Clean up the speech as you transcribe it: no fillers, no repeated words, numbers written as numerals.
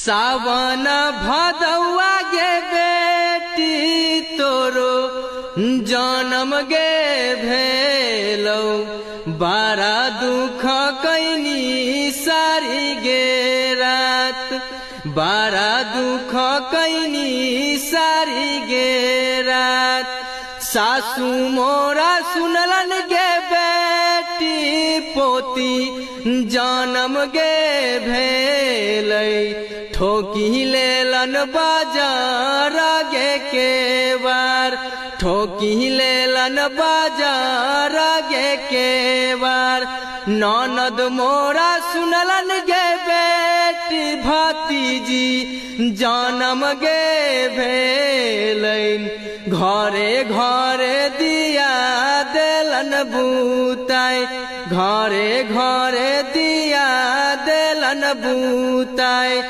सावन भदौआ गे बेटी तोरो जन्म गे भेलौ बारा दुख कैनी सारी गे रात बारा दुख कैनी सारी गे रात सासू मोरा सुनलन गे बेटी पोती जन्म गे भेलै ठोकी लेलन बाजार गे केवार ठोकी लेलन बाजार गे केवार ननद मोरा सुनलन गे बेटी भतीजी जन्म गे भेलैन घरे घरे दिया देलन बूताई घरे घरे दिया देलन बूताई।